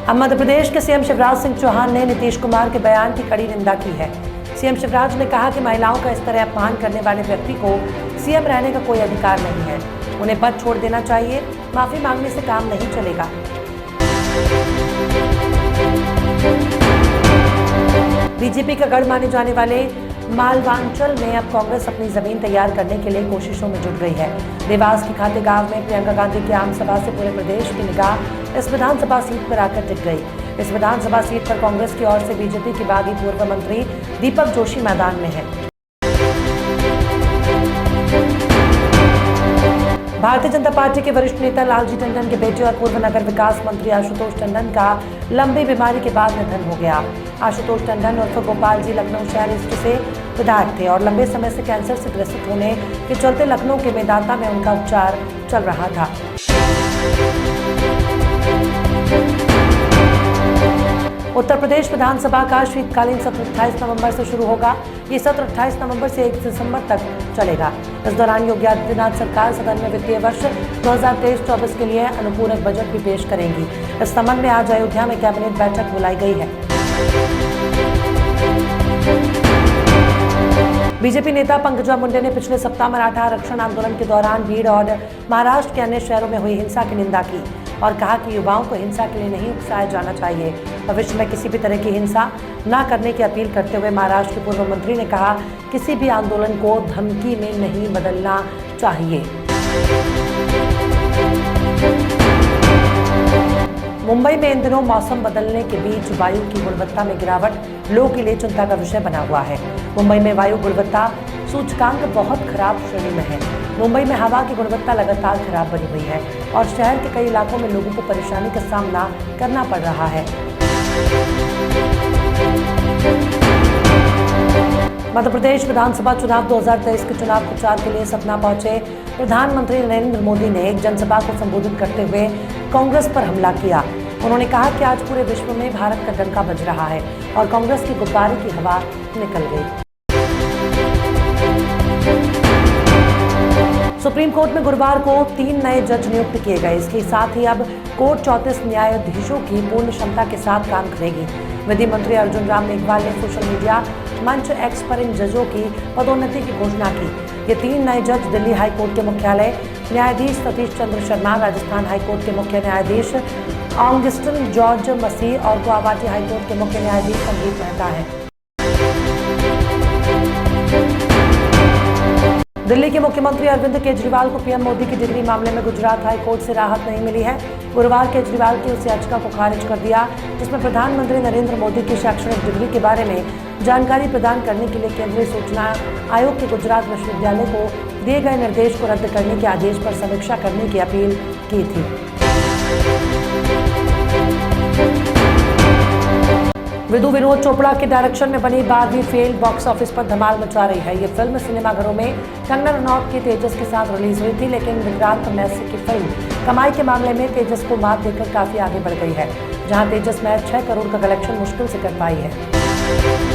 अब मध्य प्रदेश के सीएम शिवराज सिंह चौहान ने नीतीश कुमार के बयान की कड़ी निंदा की है। सीएम शिवराज ने कहा कि महिलाओं का इस तरह अपमान करने वाले व्यक्ति को सीएम रहने का कोई अधिकार नहीं है, उन्हें पद छोड़ देना चाहिए। माफी मांगने से काम नहीं चलेगा। बीजेपी का गढ़ माने जाने वाले मालवांचल में अब कांग्रेस अपनी जमीन तैयार करने के लिए कोशिशों में जुट गई है। देवास के खाते गांव में प्रियंका गांधी की आम सभा से पूरे प्रदेश की निगाह इस विधानसभा सीट पर आकर टिक गई। इस विधानसभा सीट पर कांग्रेस की ओर से बीजेपी की बागी पूर्व मंत्री दीपक जोशी मैदान में है। भारतीय जनता पार्टी के वरिष्ठ नेता लालजी टंडन के बेटे और पूर्व नगर विकास मंत्री आशुतोष टंडन का लंबी बीमारी के बाद निधन हो गया। आशुतोष टंडन उर्फ गोपाल जी लखनऊ शहर ईस्ट से विधायक थे और लंबे समय से कैंसर से ग्रसित होने के चलते लखनऊ के मेदांता में उनका उपचार चल रहा था। उत्तर प्रदेश विधानसभा का शीतकालीन सत्र 28 नवंबर से शुरू होगा। ये सत्र 28 नवंबर से 1 दिसंबर तक चलेगा। इस दौरान योगी आदित्यनाथ सरकार सदन में वित्तीय वर्ष 2023-24 के लिए अनुपूरक बजट भी पेश करेंगी। इस संबंध में आज अयोध्या में कैबिनेट बैठक बुलाई गई है। बीजेपी नेता पंकजा मुंडे ने पिछले सप्ताह मराठा आरक्षण आंदोलन के दौरान भीड़ और महाराष्ट्र के अन्य शहरों में हुई हिंसा की निंदा की और कहा कि युवाओं को हिंसा के लिए नहीं उकसाया जाना चाहिए। भविष्य में किसी भी तरह की हिंसा न करने की अपील करते हुए महाराष्ट्र के पूर्व मंत्री ने कहा, किसी भी आंदोलन को धमकी में नहीं बदलना चाहिए। मुंबई में इन दिनों मौसम बदलने के बीच वायु की गुणवत्ता में गिरावट लोगों के लिए चिंता का विषय बना हुआ है। मुंबई में वायु गुणवत्ता सूचकांक बहुत खराब श्रेणी में है। मुंबई में हवा की गुणवत्ता लगातार खराब बनी हुई है और शहर के कई इलाकों में लोगों को परेशानी का सामना करना पड़ रहा है। मध्य प्रदेश विधानसभा चुनाव 2023 के चुनाव प्रचार के लिए सतना पहुंचे प्रधानमंत्री नरेंद्र मोदी ने एक जनसभा को संबोधित करते हुए कांग्रेस पर हमला किया। उन्होंने कहा कि आज पूरे विश्व में भारत का डंका बज रहा है और कांग्रेस की गुब्बारे की हवा निकल गई। सुप्रीम कोर्ट में गुरुवार को 3 नए जज नियुक्त किए गए। इसके साथ ही अब कोर्ट 34 न्यायाधीशों की पूर्ण क्षमता के साथ काम करेगी। विधि मंत्री अर्जुन राम मेघवाल ने सोशल मीडिया मंच एक्स पर इन जजों की पदोन्नति की घोषणा की। ये 3 नए जज दिल्ली हाईकोर्ट के मुख्यालय न्यायाधीश सतीश चंद्र शर्मा, राजस्थान हाईकोर्ट के मुख्य न्यायाधीश ऑगस्टिन जॉर्ज मसीह और गुवाहाटी हाईकोर्ट के मुख्य न्यायाधीश संदीप मेहता हैं। दिल्ली के मुख्यमंत्री अरविंद केजरीवाल को पीएम मोदी की डिग्री मामले में गुजरात हाई कोर्ट से राहत नहीं मिली है। गुरुवार केजरीवाल की उस याचिका को खारिज कर दिया जिसमें प्रधानमंत्री नरेंद्र मोदी की शैक्षणिक डिग्री के बारे में जानकारी प्रदान करने के लिए केंद्रीय सूचना आयोग के गुजरात विश्वविद्यालय को दिए गए निर्देश को रद्द करने के आदेश पर समीक्षा करने की अपील की थी। विदु विनोद चोपड़ा के डायरेक्शन में बनी 12वीं फेल बॉक्स ऑफिस पर धमाल मचा रही है। ये फिल्म सिनेमाघरों में कंगना रनौत की तेजस के साथ रिलीज हुई थी, लेकिन विक्रांत मैसी की फिल्म कमाई के मामले में तेजस को मात देकर काफी आगे बढ़ गई है, जहां तेजस महज 6 करोड़ का कलेक्शन मुश्किल से कर पाई है।